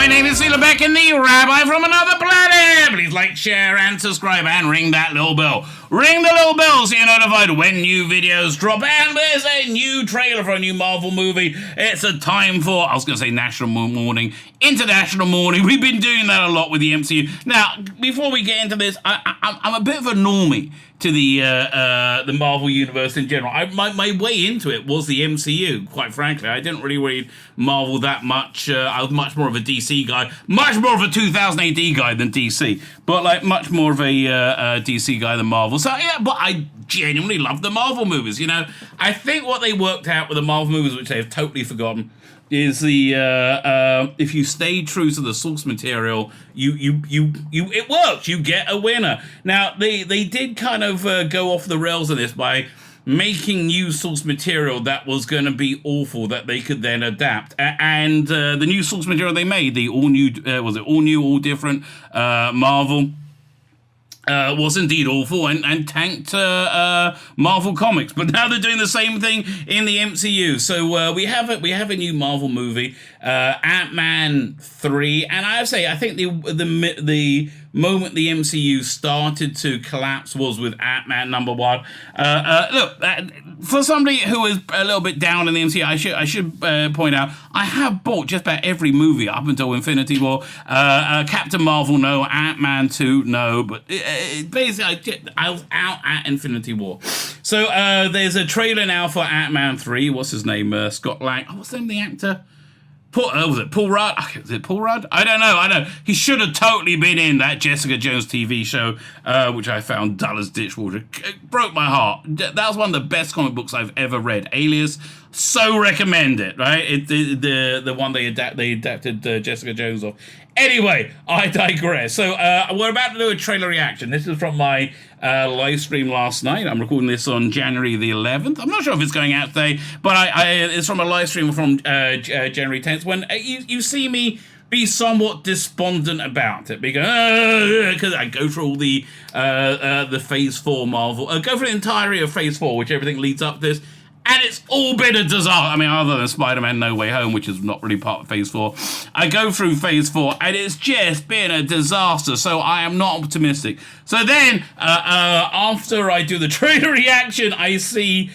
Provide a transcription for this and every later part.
My name is Tzvi Lebetkin, the Rabbi from another planet. Please like, share, and subscribe, and ring that little bell. Ring the little bell so you're notified when new videos drop. And there's a new trailer for a new Marvel movie. It's a time for, I was going to say national mourning, international mourning. We've been doing that a lot with the MCU. Now, before we get into this, I'm a bit of a normie to the Marvel universe in general. My way into it was the MCU, quite frankly. I didn't really read Marvel that much. I was much more of a DC guy, much more of a 2000 AD guy than DC, but like much more of a DC guy than Marvel. So yeah, but I genuinely love the Marvel movies. You know, I think what they worked out with the Marvel movies, which they have totally forgotten, is the if you stay true to the source material, you it works. You get a winner. Now they did kind of go off the rails of this by making new source material that was going to be awful that they could then adapt. And the new source material they made, the all new, all different Marvel. Was indeed awful and tanked Marvel Comics, but now they're doing the same thing in the MCU. So we have a new Marvel movie, Antman 3, and I have to say I think the moment the MCU started to collapse was with Antman #1. Look, for somebody who is a little bit down in the MCU, I should point out I have bought just about every movie up until Infinity War. Captain Marvel, no. Ant-Man 2, no. But basically, I was out at Infinity War. So there's a trailer now for Ant-Man 3. What's his name? Scott Lang. Oh, what's the name of the actor? Was it Paul Rudd? Is it Paul Rudd? I don't know. He should have totally been in that Jessica Jones TV show, which I found dull as ditchwater. It broke my heart. That was one of the best comic books I've ever read. Alias, so recommend it, right? The one they adapted Jessica Jones off. Anyway, I digress. So we're about to do a trailer reaction. This is from my live stream last night. I'm recording this on January the 11th. I'm not sure if it's going out today, but it's from a live stream from January 10th when you see me be somewhat despondent about it because I go through all the Phase 4 Marvel, go through the entirety of Phase 4, which everything leads up to this. And it's all been a disaster. I mean, other than Spider-Man No Way Home, which is not really part of Phase 4. I go through Phase 4, and it's just been a disaster, so I am not optimistic. So then, after I do the trailer reaction, I see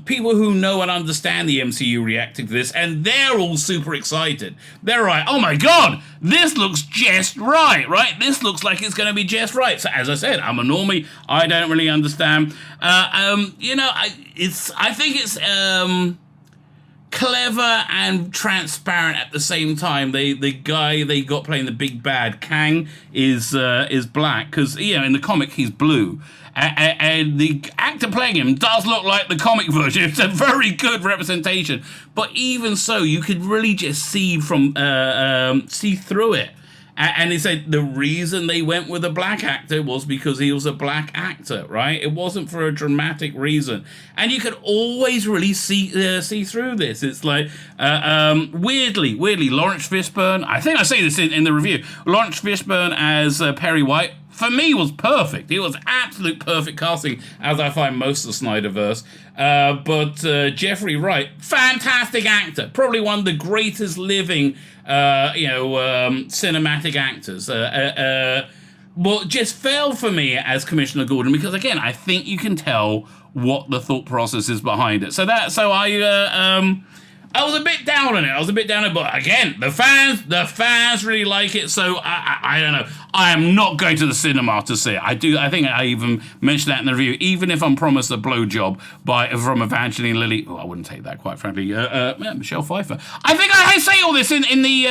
people who know and understand the MCU reacting to this, and they're all super excited. They're like, oh my god, this looks just right? This looks like it's going to be just right. So as I said, I'm a normie. I don't really understand. I think it's clever and transparent at the same time. The guy they got playing the big bad Kang is black because in the comic he's blue. And the actor playing him does look like the comic version. It's a very good representation. But even so, you could really just see through it. And they said the reason they went with a black actor was because he was a black actor, right? It wasn't for a dramatic reason. And you could always really see through this. It's like, weirdly, Lawrence Fishburne, I think I say this in the review, Lawrence Fishburne as Perry White, for me, was perfect. It was absolute perfect casting, as I find most of the Snyderverse. But Jeffrey Wright, fantastic actor. Probably one of the greatest living, cinematic actors. Well, just failed for me as Commissioner Gordon because, again, I think you can tell what the thought process is behind it. I was a bit down on it. But again, the fans really like it. So I don't know. I am not going to the cinema to see it. I think I even mentioned that in the review. Even if I'm promised a blowjob from Evangeline Lilly, I wouldn't take that, quite frankly. Michelle Pfeiffer. I think I say all this in the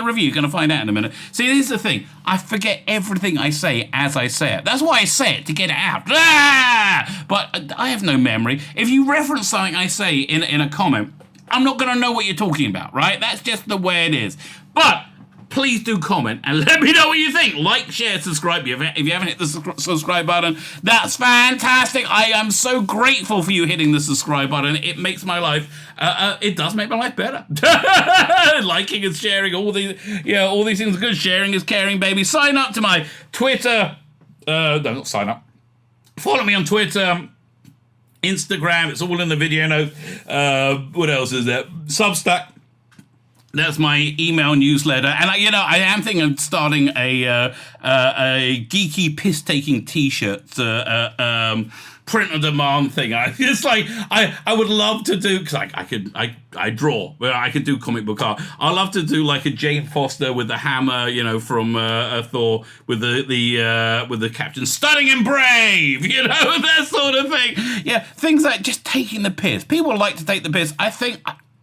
review. You're going to find out in a minute. See, this is the thing. I forget everything I say as I say it. That's why I say it, to get it out. But I have no memory. If you reference something I say in a comment, I'm not going to know what you're talking about, right? That's just the way it is. But please do comment and let me know what you think. Like, share, subscribe. If you haven't hit the subscribe button, that's fantastic. I am so grateful for you hitting the subscribe button. It makes my life, it does make my life better. Liking and sharing, all these things are good. Sharing is caring, baby. Sign up to my Twitter. No, not sign up. Follow me on Twitter. Instagram, it's all in the video notes. What else is there? Substack. That's my email newsletter, and I am thinking of starting a geeky piss taking T-shirt print on demand thing. I would love to do, because I draw, but I could do comic book art. I love to do like a Jane Foster with the hammer, from Thor with the captain stunning and brave, that sort of thing. Yeah, things like just taking the piss. People like to take the piss. I think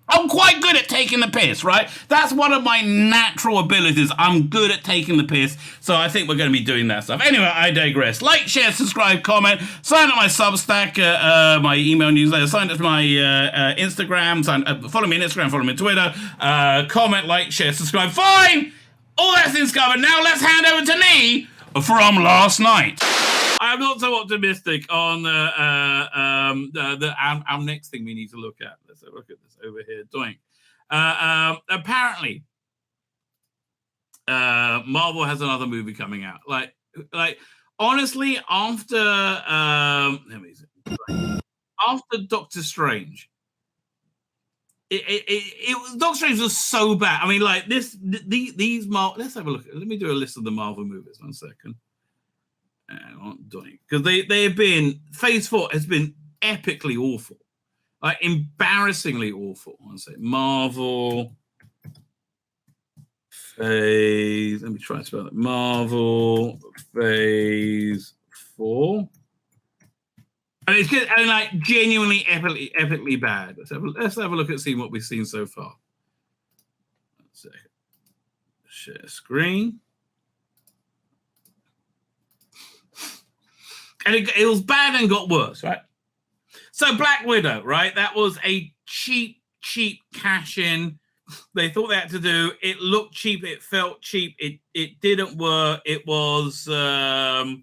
I'm quite good at taking the piss, right? That's one of my natural abilities. I'm good at taking the piss, so I think we're going to be doing that stuff. Anyway, I digress. Like, share, subscribe, comment, sign up my Substack, my email newsletter, sign up to my Instagram, follow me on Instagram, follow me on Twitter, comment, like, share, subscribe. Fine! All that things covered. Now let's hand over to me from last night. I'm not so optimistic on our next thing we need to look at. Let's have a look at this over here. Doink. Apparently, Marvel has another movie coming out. Like honestly, after Doctor Strange, Doctor Strange was so bad. I mean, like these Marvel. Let's have a look. Let me do a list of the Marvel movies. 1 second. Because they have been, Phase 4 has been epically awful, like embarrassingly awful. One second. Marvel Phase. Let me try to spell it. Marvel Phase 4. I mean, it's good. I mean, like genuinely epically bad. Let's have a look at seeing what we've seen so far. 1 second. Share screen. And it was bad and got worse, right? So Black Widow, right? That was a cheap cash in. They thought they had to do. It looked cheap. It felt cheap. It didn't work. It was dull,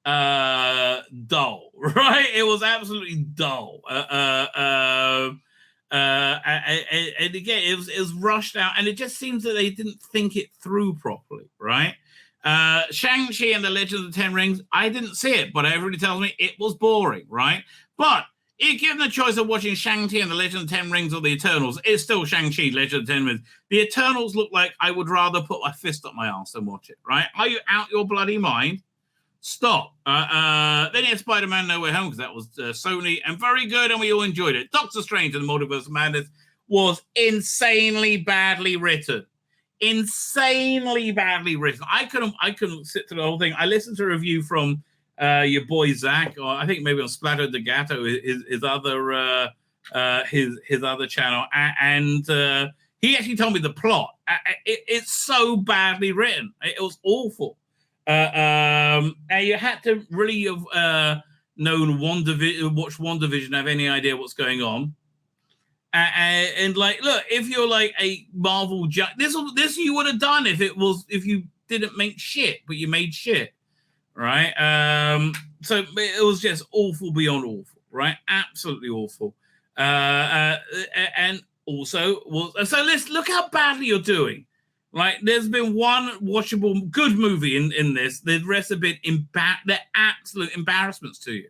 right? It was absolutely dull. And again, it was rushed out, and it just seems that they didn't think it through properly, right? Shang-Chi and the Legend of the Ten Rings, I didn't see it, but everybody tells me it was boring, right? But if given the choice of watching Shang-Chi and the Legend of the Ten Rings or the Eternals, it's still Shang-Chi, Legend of the Ten Rings. The Eternals look like I would rather put my fist up my ass and watch it, right? Are you out your bloody mind? Stop. Then you had Spider-Man No Way Home, because that was Sony, and very good, and we all enjoyed it. Doctor Strange and the Multiverse of Madness was insanely badly written. Insanely badly written. I couldn't sit through the whole thing. I listened to a review from your boy Zach, or I think maybe on Splatter de Gatto, his other channel, and he actually told me the plot. It's so badly written. It was awful. And you had to really have watched WandaVision, have any idea what's going on. And like, look, if you're like a Marvel, this you would have done if you didn't make shit, but you made shit, right? So it was just awful beyond awful, right? Absolutely awful. And also, so let's look how badly you're doing. Like, there's been one watchable good movie in this. The rest have been they're absolute embarrassments to you.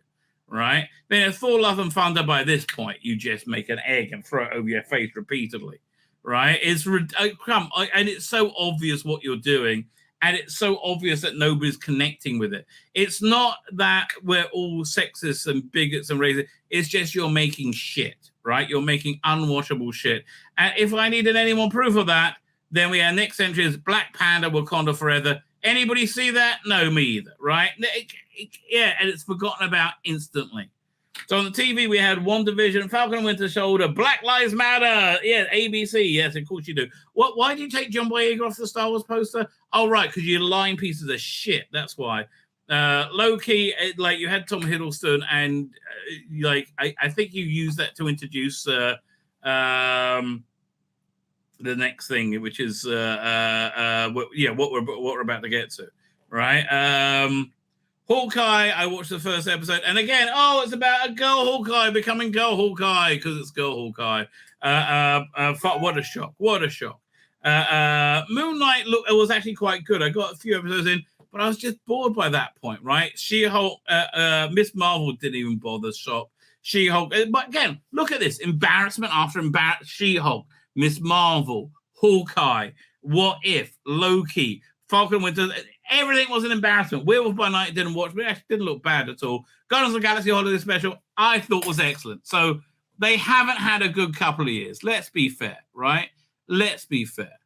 Right? Then Thor Love and Thunder, by this point, you just make an egg and throw it over your face repeatedly. Right? And it's so obvious what you're doing, and it's so obvious that nobody's connecting with it. It's not that we're all sexists and bigots and racist. It's just you're making shit, right? You're making unwatchable shit. And if I needed any more proof of that, then we have next entry is Black Panther, Wakanda Forever. Anybody see that? No, me either, right? Yeah, and it's forgotten about instantly. So on the TV, we had WandaVision, Falcon and Winter Soldier, Black Lives Matter. Yeah, ABC. Yes, of course you do. Why did you take John Boyega off the Star Wars poster? Oh, right, because you're lying pieces of shit. That's why. Loki, like you had Tom Hiddleston, and I think you used that to introduce the next thing, which is what we're about to get to, right? Hawkeye, I watched the first episode, and again, it's about a girl Hawkeye becoming girl Hawkeye because it's girl Hawkeye. What a shock! What a shock! Moon Knight, look, it was actually quite good. I got a few episodes in, but I was just bored by that point, right? She-Hulk, Miss Marvel didn't even bother shop. She-Hulk, but again, look at this embarrassment after embarrassment. She-Hulk, Miss Marvel, Hawkeye, What If, Loki, Falcon Winter. Everything was an embarrassment. Werewolf by Night didn't watch, but it actually didn't look bad at all. Guardians of the Galaxy Holiday Special, I thought was excellent. So they haven't had a good couple of years. Let's be fair, right? Let's be fair.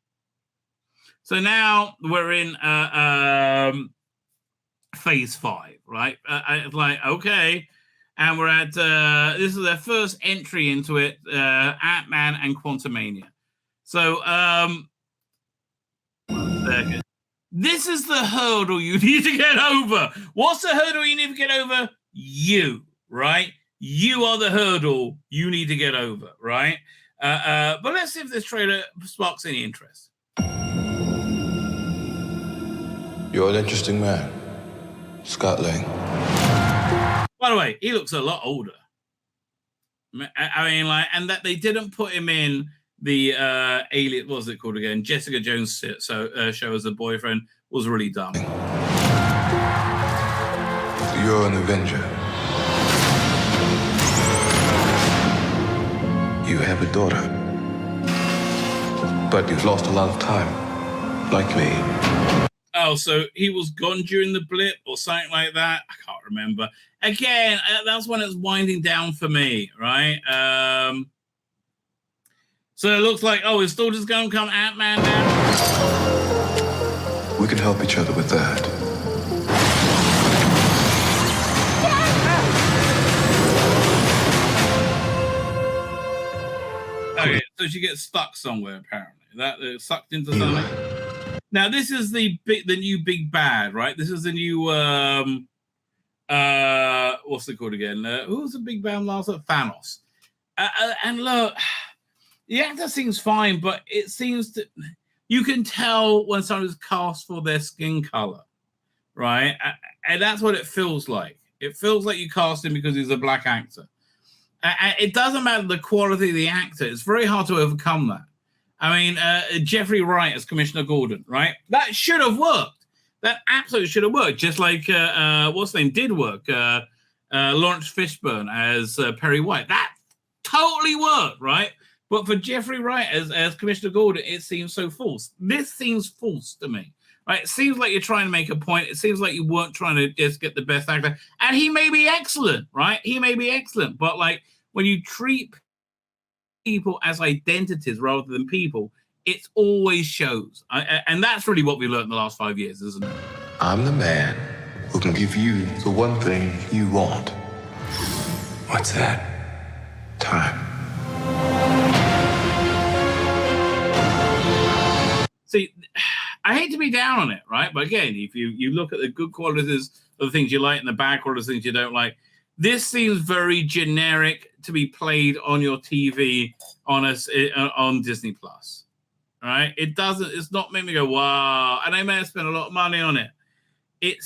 So now we're in phase 5, right? It's like, okay. And we're at, this is their first entry into it, Antman and Quantumania. So, 1 second. This is the hurdle you need to get over. What's the hurdle you need to get over? You, right? You are the hurdle you need to get over, right? But let's see if this trailer sparks any interest. You're an interesting man, Scott Lang. By the way, he looks a lot older. I mean, like, and that they didn't put him in the alien, what was it called again? Jessica Jones show as a boyfriend was really dumb. You're an Avenger. You have a daughter. But you've lost a lot of time, like me. Oh, so he was gone during the blip or something like that? I can't remember. Again, that's when it's winding down for me, right? So it looks like, oh, his daughter's going to become Ant-Man now? We can help each other with that. Okay, so she gets stuck somewhere, apparently. That sucked into something. Now, this is the new big bad, right? This is the new, what's it called again? Who was the big bad last time? Thanos. And look... The actor seems fine, but it seems to... You can tell when someone's cast for their skin color, right? And that's what it feels like. It feels like you cast him because he's a black actor. It doesn't matter the quality of the actor. It's very hard to overcome that. I mean, Jeffrey Wright as Commissioner Gordon, right? That should have worked. That absolutely should have worked. Just like, what's his name did work. Lawrence Fishburne as Perry White. That totally worked, right? But for Jeffrey Wright as Commissioner Gordon, it seems so false. This seems false to me. Right? It seems like you're trying to make a point. It seems like you weren't trying to just get the best actor. And he may be excellent, right? He may be excellent. But like when you treat people as identities rather than people, it always shows. And that's really what we learned in the last 5 years, isn't it? I'm the man who can give you the one thing you want. What's that? Time. See, I hate to be down on it, right? But again, if you look at the good qualities of the things you like and the bad qualities of the things you don't like, this seems very generic to be played on your TV on Disney Plus, right? It doesn't. It's not making me go wow, and I may have spent a lot of money on it. It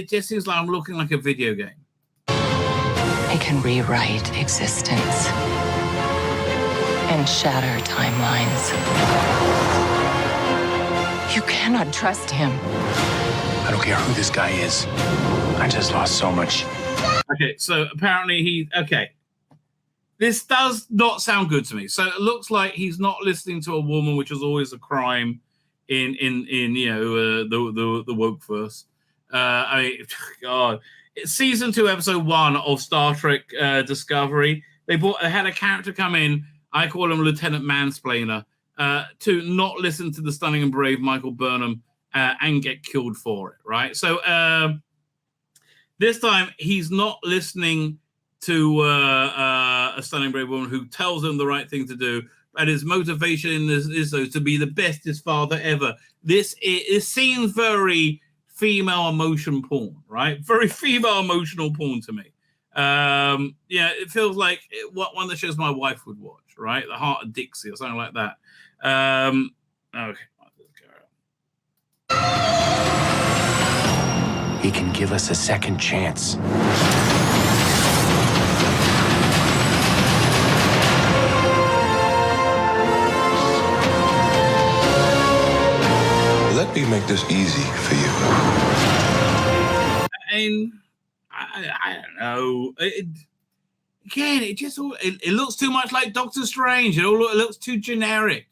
just seems like I'm looking like a video game. It can rewrite existence and shatter timelines. You cannot trust him. I don't care who this guy is. I just lost so much. Okay, so apparently okay. This does not sound good to me. So it looks like he's not listening to a woman, which is always a crime in the woke verse. God, it's season 2, episode 1 of Star Trek Discovery. They had a character come in. I call him Lieutenant Mansplainer. To not listen to the stunning and brave Michael Burnham and get killed for it, right? So this time he's not listening to a stunning brave woman who tells him the right thing to do, and his motivation is though to be the bestest father ever. It seems very female emotion porn, right? Very female emotional porn to me. It feels like one that shows my wife would watch, right? The Heart of Dixie or something like that. Okay. He can give us a second chance. Let me make this easy for you. And I don't know. again, it looks too much like Doctor Strange. It looks too generic,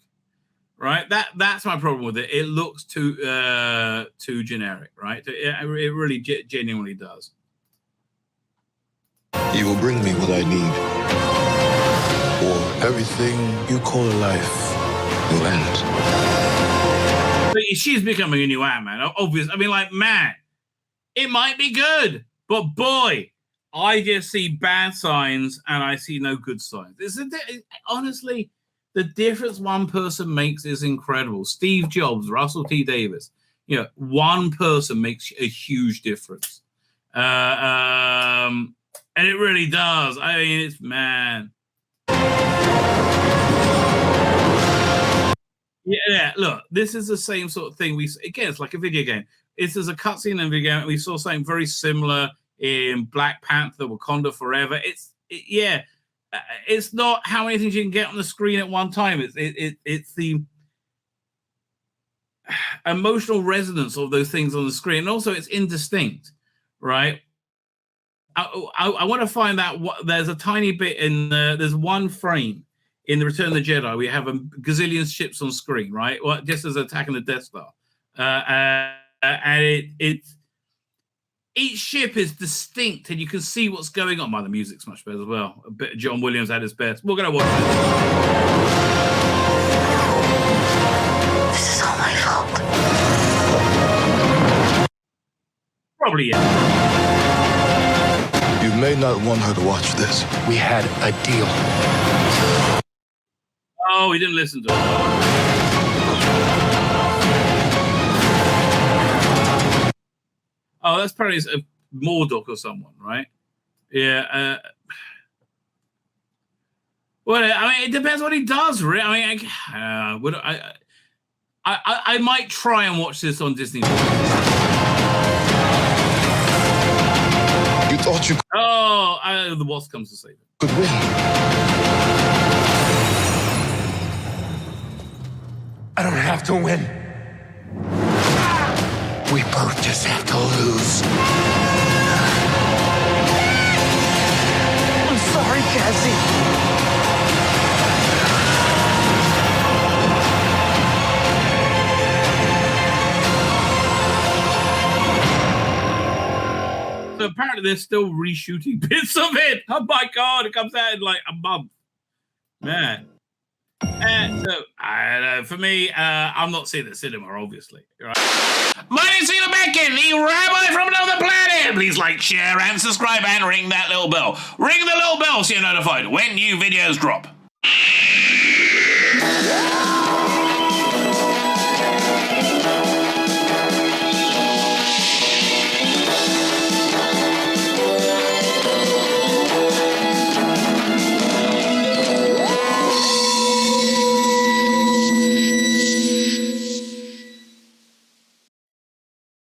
right? That's my problem with it. It looks too generic, right? It really genuinely does. You will bring me what I need, or everything you call a life will end. But she's becoming a new Ant-Man. Obviously, I mean, like, man, it might be good, but boy, I just see bad signs and I see no good signs. Honestly, the difference one person makes is incredible. Steve Jobs, Russell T. Davis, one person makes a huge difference. And it really does. I mean, it's, man. Yeah, look, this is the same sort of thing. It's like a video game. This is a cutscene in a video game. We saw something very similar in Black Panther, Wakanda Forever. It's not how many things you can get on the screen at one time. It's the emotional resonance of those things on the screen. And also, it's indistinct, right? I want to find out there's a tiny bit there's one frame in the Return of the Jedi. We have a gazillion ships on screen, right? Well, just as attacking the Death Star, and it's each ship is distinct, and you can see what's going on. The music's much better as well. A bit of John Williams at his best. We're gonna watch this. This is all my fault. Probably, yeah. You may not want her to watch this. We had a deal. Oh, he didn't listen to it. Oh, that's probably a Mordok or someone, right? Yeah. Well, I mean, it depends what he does, really. I mean, I might try and watch this on Disney. You thought you the Wasp comes to save it. could win. I don't have to win. We both just have to lose. I'm sorry, Cassie. So apparently they're still reshooting bits of it. Oh my God, it comes out in like a month. Man. So, I don't know. For me, I'm not seeing the cinema, obviously. Right? My name's Tzvi Lebetkin, the Rabbi from another planet. Please like, share, and subscribe, and ring that little bell. Ring the little bell so you're notified when new videos drop.